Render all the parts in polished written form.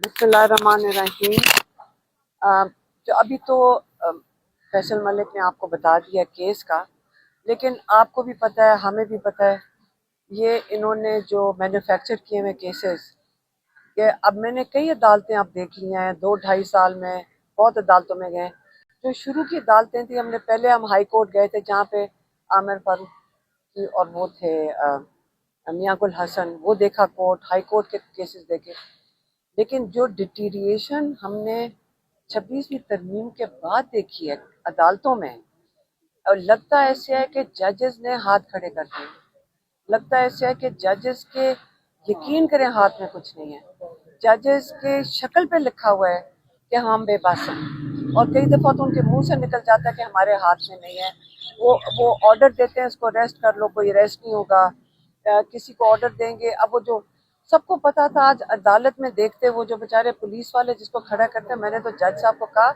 बिस्मिल्लाहिर्रहमानिर्रहीम। जो अभी तो फैसल मलिक ने आपको बता दिया केस का, लेकिन आपको भी पता है, हमें भी पता है, ये इन्होंने जो मैन्युफैक्चर किए हुए केसेस, कि अब मैंने कई अदालतें आप देख ली हैं 2-2.5 साल में, बहुत अदालतों में गए। जो शुरू की अदालतें थी, पहले हम हाई कोर्ट गए थे जहाँ पे आमिर फारूक और वो थे मियां गुल हसन, वो देखा कोर्ट, हाई कोर्ट के केसेस देखे। लेकिन जो डिटीरिएशन हमने 26वीं तरमीम के बाद देखी है अदालतों में, और लगता ऐसे है कि जजेस ने हाथ खड़े कर दिए। लगता ऐसे है कि जजेस के यकीन करें हाथ में कुछ नहीं है। जजेस के शक्ल पे लिखा हुआ है कि हम बेबस हैं, और कई दफ़ा तो उनके मुंह से निकल जाता है कि हमारे हाथ में नहीं है। वो ऑर्डर देते हैं, इसको अरेस्ट कर लो, कोई अरेस्ट नहीं होगा। किसी को ऑर्डर देंगे, अब वो जो सबको पता था, आज अदालत में देखते वो जो बेचारे पुलिस वाले जिसको खड़ा करते हैं, मैंने तो जज साहब को कहा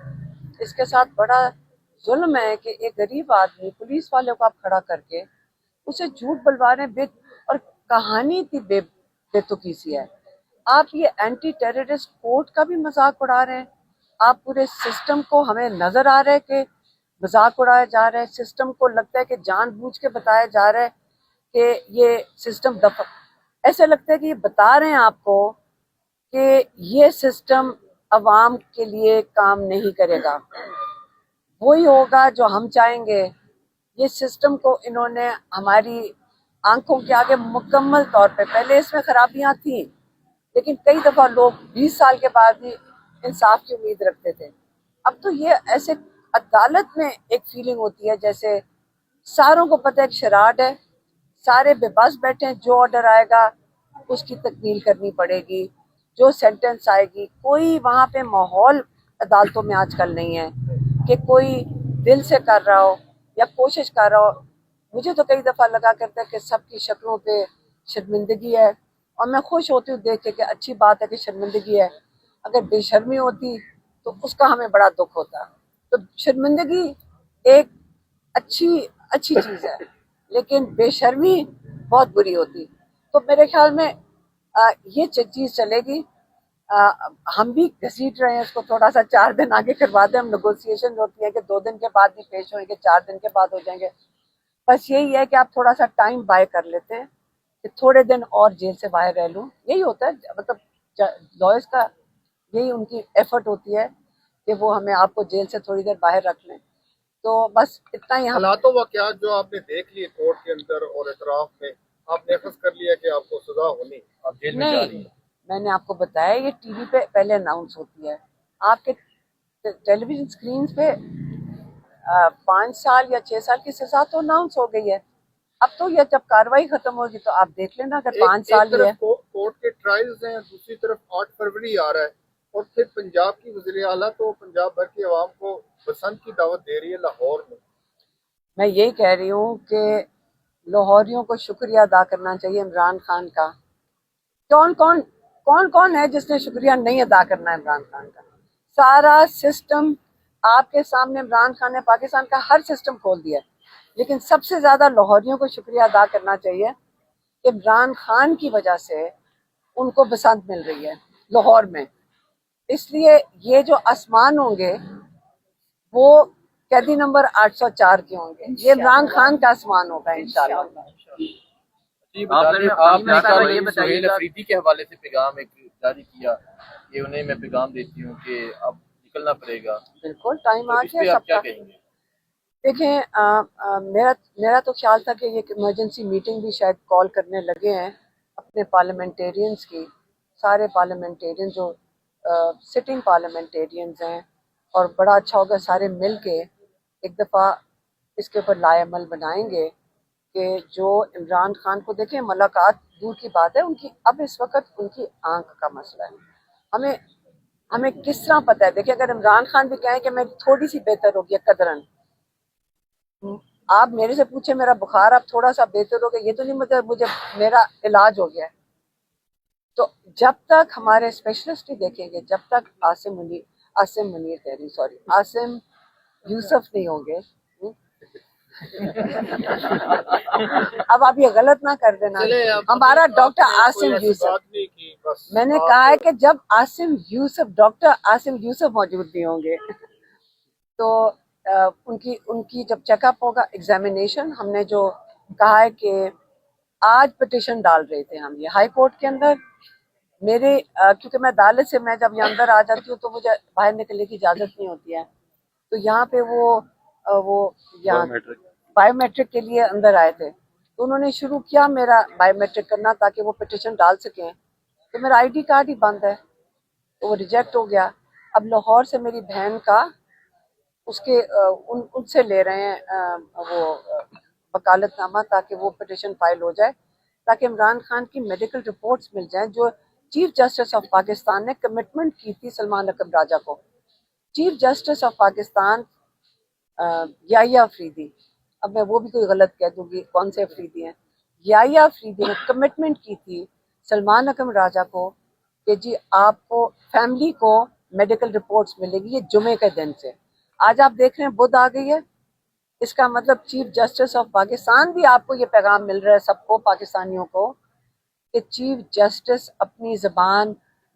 इसके साथ बड़ा जुल्म है कि एक गरीब आदमी पुलिस वाले को आप खड़ा करके उसे झूठ बुलवा रहे हैं। और कहानी इतनी बेतुकी सी है। आप ये एंटी टेररिस्ट कोर्ट का भी मजाक उड़ा रहे हैं। आप पूरे सिस्टम को, हमें नजर आ रहा है कि मजाक उड़ाया जा रहा है। सिस्टम को लगता है कि जानबूझ के बताया जा रहा है कि ये सिस्टम ऐसे लगता है कि ये बता रहे हैं आपको कि ये सिस्टम अवाम के लिए काम नहीं करेगा, वही होगा जो हम चाहेंगे। ये सिस्टम को इन्होंने हमारी आंखों के आगे मुकम्मल तौर पे, पहले इसमें खराबियां थी, लेकिन कई दफ़ा लोग 20 साल के बाद भी इंसाफ की उम्मीद रखते थे। अब तो ये ऐसे अदालत में एक फीलिंग होती है जैसे सारों को पता है कि शराड है, सारे बेबस बैठे हैं, जो ऑर्डर आएगा उसकी तकमील करनी पड़ेगी, जो सेंटेंस आएगी। कोई वहाँ पे माहौल अदालतों में आजकल नहीं है कि कोई दिल से कर रहा हो या कोशिश कर रहा हो। मुझे तो कई दफ़ा लगा करता है कि सबकी शक्लों पे शर्मिंदगी है, और मैं खुश होती हूँ देख के कि अच्छी बात है कि शर्मिंदगी है। अगर बेशर्मी होती तो उसका हमें बड़ा दुख होता। तो शर्मिंदगी एक अच्छी अच्छी चीज़ है, लेकिन बेशर्मी बहुत बुरी होती। तो मेरे ख्याल में ये चीज़ चलेगी। हम भी घसीट रहे हैं इसको, थोड़ा सा 4 दिन आगे करवा दें। हम नेगोशिएशन होती है कि 2 दिन के बाद भी पेश होंगे, 4 दिन के बाद हो जाएंगे। बस यही है कि आप थोड़ा सा टाइम बाय कर लेते हैं कि थोड़े दिन और जेल से बाहर रह लूँ। यही होता है, मतलब लॉयर्स का यही उनकी एफर्ट होती है कि वो हमें आपको जेल से थोड़ी देर बाहर रख लें। तो बस इतना ही। हालातों वाक़यात जो आपने देख लिए कोर्ट के अंदर और इतराफ में, आपने अखज़ कर लिया कि आपको सजा होनी, आप जेल में जा रही हैं। मैंने आपको बताया ये टीवी पे पहले अनाउंस होती है, आपके टेलीविजन स्क्रीन पे 5 साल या 6 साल की सजा तो अनाउंस हो गई है। अब तो ये जब कार्रवाई खत्म होगी तो आप देख लेना, अगर 5 साल ही है। कोर्ट के ट्रायल्स हैं, दूसरी तरफ 8 फरवरी आ रहा है, और फिर पंजाब की वज़ीर आला तो पंजाब भर की आवाम को बसंत की दावत दे रही है लाहौर में। मैं यही कह रही हूँ कि लाहौरियों को शुक्रिया अदा करना चाहिए इमरान खान का। कौन कौन है जिसने शुक्रिया नहीं अदा करना है इमरान खान का? सारा सिस्टम आपके सामने, इमरान खान ने पाकिस्तान का हर सिस्टम खोल दिया, लेकिन सबसे ज्यादा लाहौरियों को शुक्रिया अदा करना चाहिए कि इमरान खान की वजह से उनको बसंत मिल रही है लाहौर में। इसलिए ये जो आसमान होंगे वो कैदी नंबर 804 के होंगे, ये इमरान खान का आसमान होगा इंशाल्लाह। आपने सुहेल अफरीदी के हवाले से पैगाम एक जारी किया कि उन्हें मैं पैगाम देती हूँ कि अब निकलना पड़ेगा। बिल्कुल टाइम आ गया सबका। कहेंगे? देखें, मेरा तो ख्याल था कि ये इमरजेंसी मीटिंग भी शायद कॉल करने लगे हैं अपने पार्लियामेंटेरियंस की। सारे पार्लियामेंटेरियन जो सिटिंग पार्लियामेंटेरियंस हैं, और बड़ा अच्छा होगा सारे मिल के एक दफ़ा इसके ऊपर लाएअमल बनाएंगे कि जो इमरान खान को देखें, मुलाकात दूर की बात है, उनकी अब इस वक्त उनकी आंख का मसला है। हमें किस तरह पता है? देखिए, अगर इमरान खान भी कहें कि मैं थोड़ी सी बेहतर हो गया कदरन, आप मेरे से पूछे मेरा बुखार अब थोड़ा सा बेहतर हो गया, ये तो नहीं मतलब मुझे मेरा इलाज हो गया। तो जब तक हमारे स्पेशलिस्ट ही देखेंगे, जब तक आसिम यूसुफ नहीं होंगे, अब आप ये गलत ना कर देना। हमारा डॉक्टर आसिम यूसुफ, मैंने कहा है कि जब आसिम यूसुफ, डॉक्टर आसिम यूसुफ मौजूद नहीं होंगे तो उनकी जब चेकअप होगा, एग्जामिनेशन, हमने जो कहा है कि आज पिटिशन डाल रहे थे हम ये हाई कोर्ट के अंदर। मेरे क्योंकि मैं अदालत से, मैं जब यहाँ अंदर आ जाती हूँ तो मुझे बाहर निकलने की इजाज़त नहीं होती है, तो यहाँ पे वो यहाँ बायोमेट्रिक के लिए अंदर आए थे, तो उन्होंने शुरू किया मेरा बायोमेट्रिक करना ताकि वो पिटिशन डाल सकें, तो मेरा आईडी कार्ड ही बंद है, तो वो रिजेक्ट हो गया। अब लाहौर से मेरी बहन का उसके उनसे ले रहे हैं वो वकालतनामा ताकि वो पिटिशन फाइल हो जाए, ताकि इमरान खान की मेडिकल रिपोर्ट्स मिल जाएं जो चीफ जस्टिस ऑफ पाकिस्तान ने कमिटमेंट की थी सलमान अकरम राजा को। Chief justice of Pakistan Yahya Afridi, अब मैं वो भी कोई गलत कह दूंगी कौन से अफरीदी हैं, याहिया अफरीदी ने कमिटमेंट की थी सलमान अकरम राजा को कि जी आपको फैमिली को मेडिकल रिपोर्ट्स मिलेगी ये जुमे के दिन से। आज आप देख रहे हैं बुध आ गई है, इसका मतलब चीफ जस्टिस ऑफ पाकिस्तान भी, आपको ये पैगाम मिल रहा है सबको पाकिस्तानियों को कि चीफ जस्टिस अपनी ज़बान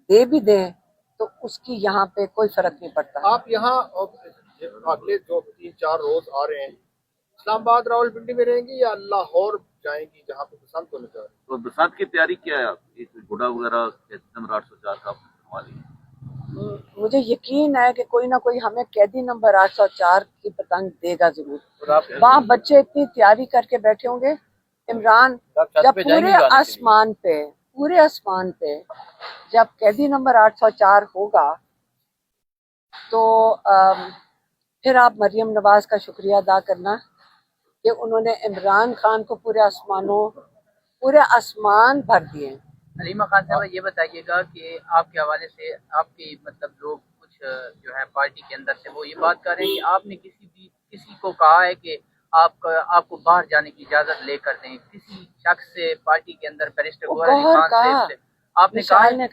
दे भी दें तो उसकी यहाँ पे कोई फर्क नहीं पड़ता। आप यहाँ अगले जो 3-4 रोज आ रहे हैं, इस्लामाबाद रावलपिंडी में रहेंगी या लाहौर जाएंगी जहाँ पे बसंत होने जा रही है? तो बरसात की तैयारी क्या है आपकी? घोड़ा वगैरह नंबर 804 का वाली? मुझे यकीन है कि कोई ना कोई हमें कैदी नंबर 804 की पतंग देगा जरूर। वहाँ बच्चे इतनी तैयारी करके बैठे होंगे। इमरान जब पूरे आसमान पे जब कैदी नंबर 804 होगा तो फिर आप मरियम नवाज का शुक्रिया अदा करना कि उन्होंने इमरान खान को पूरे आसमान भर दिए। हलीमा खान साहब ये बताइएगा कि आपके हवाले से आपकी मतलब लोग कुछ जो है पार्टी के अंदर से वो ये बात कर रहे हैं कि आपने किसी को कहा है कि आपको बाहर जाने की इजाजत लेकर दें, किसी शख्स से पार्टी के अंदर बैरिस्टर गौहर अली खान से आपने कहा है?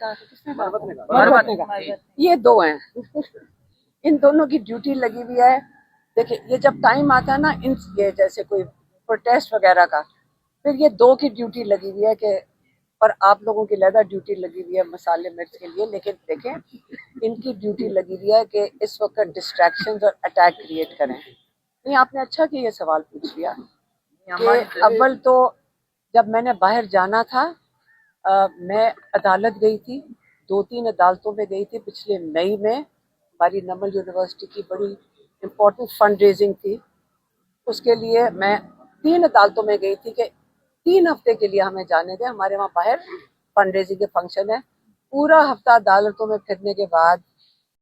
मरवत ने कहा। ये दो हैं इन दोनों की ड्यूटी लगी हुई है। देखिए ये जब टाइम आता है ना ये जैसे कोई प्रोटेस्ट वगैरह का, फिर ये दो की ड्यूटी लगी हुई है कि, और आप लोगों की लहदा ड्यूटी लगी हुई है मसाले मिर्च के लिए, लेकिन देखें इनकी ड्यूटी लगी हुई है कि इस वक्त डिस्ट्रैक्शंस और अटैक क्रिएट करें। नहीं, आपने अच्छा कि ये सवाल पूछ लिया कि अव्वल तो जब मैंने बाहर जाना था मैं अदालत गई थी, 2-3 अदालतों में गई थी। पिछले मई में हमारी नमल यूनिवर्सिटी की बड़ी इम्पोर्टेंट फंड रेजिंग थी, उसके लिए मैं 3 अदालतों में गई थी कि 3 हफ्ते के लिए हमें जाने दें, हमारे वहाँ बाहर फंड रेजिंग के फंक्शन है। पूरा हफ्ता अदालतों में फिरने के बाद